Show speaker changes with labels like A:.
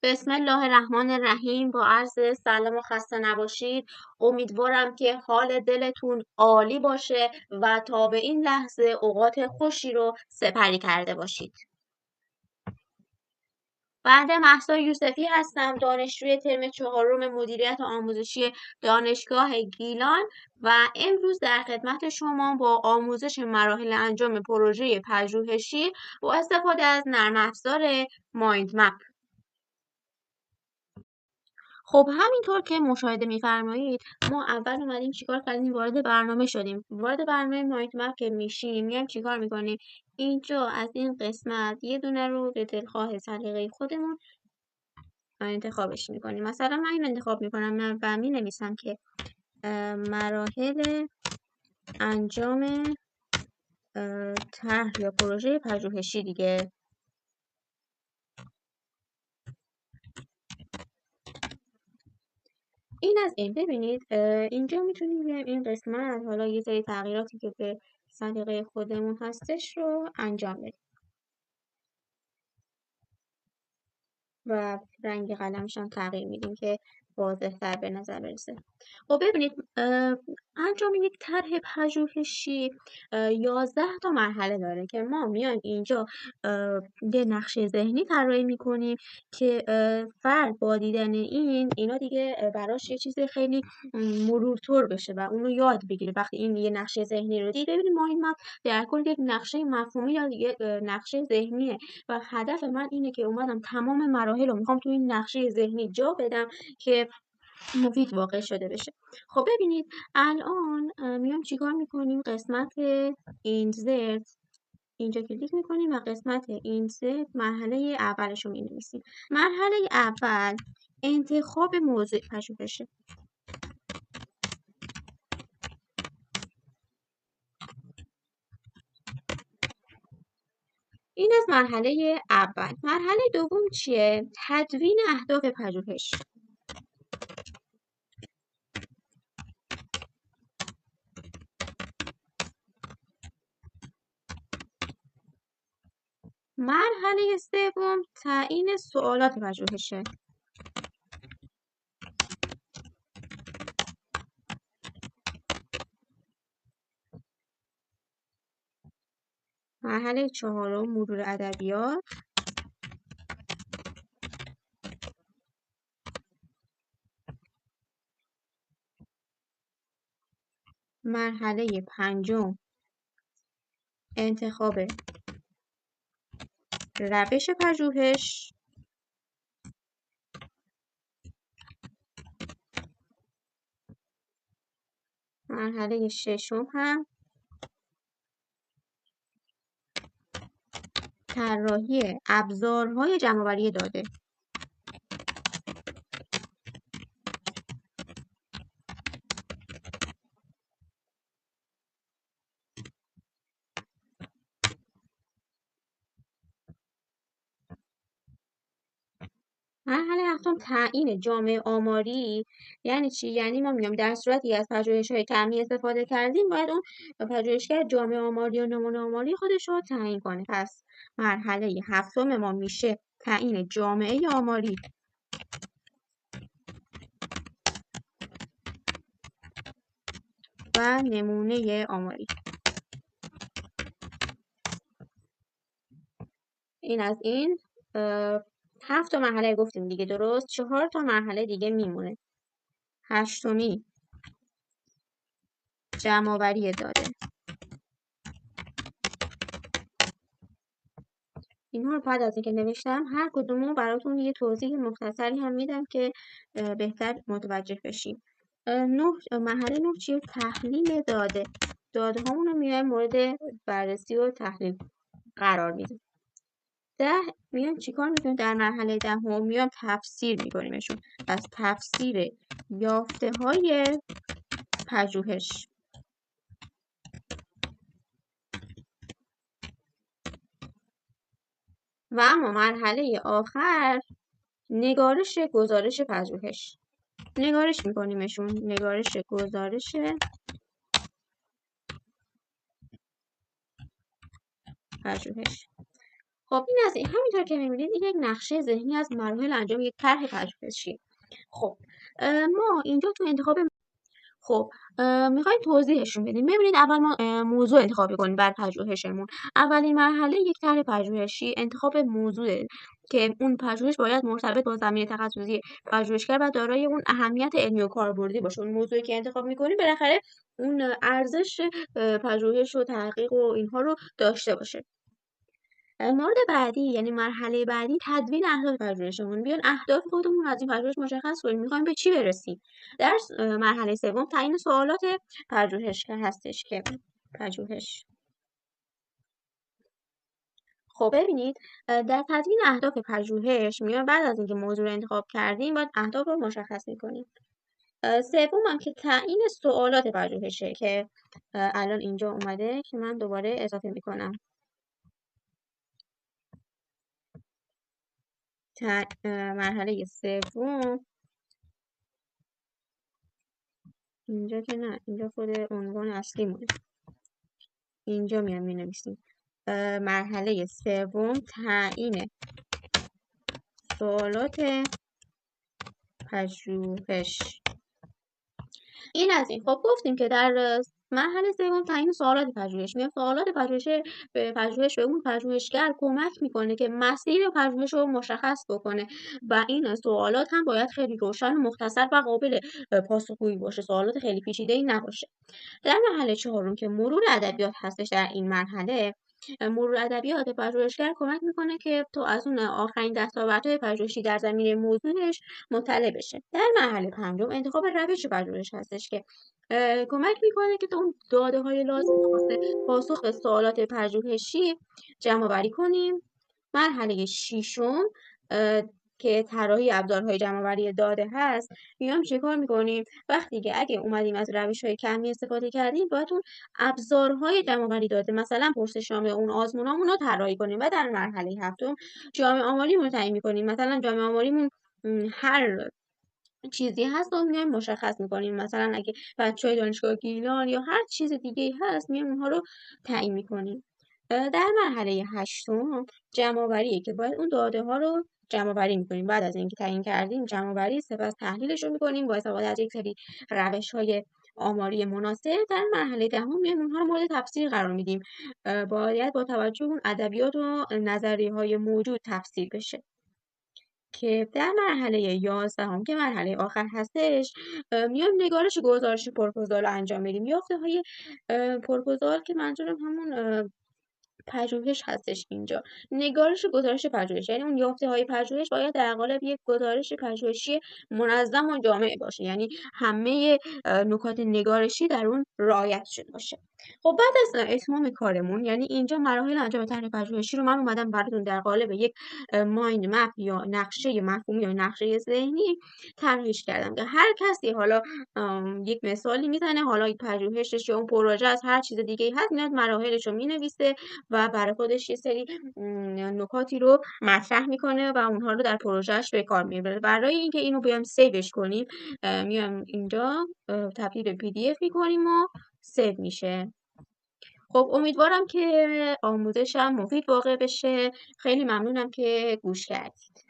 A: بسم الله الرحمن الرحیم. با عرض سلام و خسته نباشید. امیدوارم که حال دلتون عالی باشه و تا به این لحظه اوقات خوشی رو سپری کرده باشید. بنده مهسا یوسفی هستم، دانشجوی ترم چهارم مدیریت آموزشی دانشگاه گیلان و امروز در خدمت شما با آموزش مراحل انجام پروژه پژوهشی با استفاده از نرم افزار مایندمپ. خب همینطور که مشاهده می‌فرمایید ما اول اومدیم چیکار کردیم؟ وارد برنامه شدیم. وارد برنامه مایندمپ که میشیم میایم چیکار میکنیم؟ اینجا از این قسمت یه دونه رو به دلخواه سلیقه خودمون انتخابش میکنیم. مثلا من این انتخاب میکنم و مینویسم که مراحل انجام طرح یا پروژه پژوهشی دیگه. این از این. ببینید اینجا میتونیم بیایم این قسمت حالا یه سری تغییراتی که به سلیقه خودمون هستش رو انجام بدیم و رنگ قلمش هم تغییر میدیم که واضح‌تر به نظر برسه. خب ببینید انجام یک طرح پژوهشی 11 تا مرحله داره که ما میایم اینجا یه نقشه ذهنی طراحی میکنیم که فرد با دیدن اینا دیگه براش یه چیز خیلی مرورتر بشه و اونو یاد بگیره. وقتی این یه نقشه ذهنی رو دید، ببینید مایندمپ در کل یک نقشه مفهومی یا یک نقشه ذهنیه و هدف من اینه که اومدم تمام مراحل رو میخوام تو این نقشه ذهنی جا بدم که مفید واقع شده بشه. خب ببینید الان میام چیکار میکنیم؟ قسمت اینزرت اینجا کلیک میکنیم و قسمت اینزرت مرحله اولش رو مینویسیم. مرحله اول انتخاب موضوع پژوهشه. این از مرحله اول. مرحله دوم چیه؟ تدوین اهداف پژوهش. مرحله سوم تعیین سوالات پژوهشه. مرحله چهارم مرور ادبیات. مرحله پنجم انتخاب روش پژوهش. مرحله ششم هم طراحی ابزارهای جمع‌آوری داده. مرحله هفتم تعیین جامعه آماری. یعنی چی؟ یعنی ما میگم در صورتی از پژوهش‌های کمی استفاده کردیم باید اون پژوهشگر جامعه آماری و نمونه آماری خودش رو تعیین کنه. پس مرحله هفتم ما میشه تعیین جامعه آماری. و نمونه آماری. این از این. 7 تا مرحله گفتیم دیگه، درست؟ 4 تا مرحله دیگه میمونه. هشتمی جمع‌آوری داده. اینها رو بعد از اینکه نوشتم هر کدومو براتون یه توضیح مختصری هم میدم که بهتر متوجه بشیم. مرحله 9 چیه؟ تحلیل داده. داده هامون رو میایم مورد بررسی و تحلیل قرار میدیم. 10 میایم چیکار میکنیم؟ در مرحله 10 میایم تفسیر میکنیمشون. پس تفسیر یافته های پژوهش. و اما مرحله آخر نگارش گزارش پژوهش. نگارش میکنیمشون. نگارش گزارش پژوهش. خب این از این. همینطور که می‌بینید این یک نقشه ذهنی از مراحل انجام یک طرح پژوهشی. خب ما اینجا تو انتخاب خب میخوایم توضیحشون بدیم. ببینید اول ما موضوع انتخاب کنیم بر پژوهشمون. اولین مرحله یک طرح پژوهشی انتخاب موضوعه که اون پژوهش باید مرتبط با زمینه تخصصی پژوهشگر و دارای اون اهمیت علمی و کاربردی باشه. اون موضوعی که انتخاب میکنیم بالاخره اون ارزش پژوهش و تحقیق و اینها رو داشته باشه. مورد بعدی یعنی مرحله بعدی تدوین اهداف پژوهشمون. بیاین اهداف خودمون از این پژوهش مشخص کنیم. میخوایم به چی برسیم؟ در مرحله سوم تعیین سوالات پژوهشگر هستش که پژوهش. خب ببینید در تدوین اهداف پژوهش میان بعد از اینکه موضوع رو انتخاب کردیم باید اهداف رو مشخص میکنیم. سوم هم که تعیین سوالات پژوهشه که الان اینجا اومده که من دوباره اضافه میکنم. مرحله سوم اینجا که نه، اینجا خود عنوان اصلی مونه. اینجا میام مینویسیم مرحله سوم تعیین سوالات پژوهش. این از این. خب گفتیم که در مرحله سوم تعیین سوالات پژوهش. میام سوالات پژوهش به اون پژوهشگر کمک میکنه که مسیر پژوهش رو مشخص بکنه و این سوالات هم باید خیلی روشن و مختصر و قابل پاسخگویی باشه. سوالات خیلی پیچیده‌ای نباشه. در مرحله چهارم که مرور ادبیات هستش، در این مرحله مرور ادبیات پژوهشگر کمک میکنه که تو از اون آخرین دستاوردهای پژوهشی در زمینه موضوعش مطلع بشه. در مرحله پنجم انتخاب روش پژوهش هستش که کمک میکنه که تو اون داده های لازم واسه پاسخ به سوالات پژوهشی جمع آوری کنیم. مرحله ششم که طراحی ابزارهای جمع‌آوری داده هست، میام چیکار میکنیم؟ وقتی که اگه اومدیم از روش‌های کمی استفاده کردیم باید اون ابزارهای جمع‌آوری داده مثلا پرسشنامه اون آزمونامون رو طراحی کنیم و در مرحله هفتم جامعه آماریمون رو تعیین میکنیم. مثلا جامعه آماریمون هر چیزی هست و میایم مشخص میکنیم. مثلا اگه بچهای دانشگاه گیلان یا هر چیز دیگه هست میایم اونها رو تعیین میکنیم. در مرحله هشتم جمع‌آوریه که باید اون داده ها رو جمع‌آوری میکنیم. بعد از اینکه تعیین کردیم جمع‌آوری، سپس تحلیلش رو میکنیم با استفاده از یک سری روش‌های آماری مناسب. در مرحله دهم میایم اونها رو مورد تفسیر قرار میدیم. باید با توجه اون ادبیات و نظریه‌های موجود تفسیر بشه. که در مرحله 11 که مرحله آخر هستش میایم نگارش گزارش پروپوزال رو انجام میدیم. یافته‌های پروپوزال که منظورم همون پژوهش هستش. اینجا نگارش گزارش پژوهش یعنی اون یافته‌های پژوهش باید در قالب یک گزارش پژوهشی منظم و جامع باشه، یعنی همه نکات نگارشی در اون رعایت شده باشه. خب بعد از اتمام کارمون یعنی اینجا مراحل انجام طرح پژوهشی رو من اومدم براتون در قالب یک مایند مپ یا نقشه مفهومی یا نقشه ذهنی طراحیش کردم که هر کسی حالا یک مثالی میزنه، حالا پژوهشش یا اون پروژه از هر چیز دیگه هست میاد مراحلش رو مینویسه و برای خودش یه سری نکاتی رو مطرح میکنه و اونها رو در پروژهش به کار میبره. برای اینکه اینو بیایم سیوش کنیم میایم اینجا تبدیل به PDF میکنیم و سیو میشه. خب امیدوارم که آموزشم مفید واقع بشه. خیلی ممنونم که گوش کردید.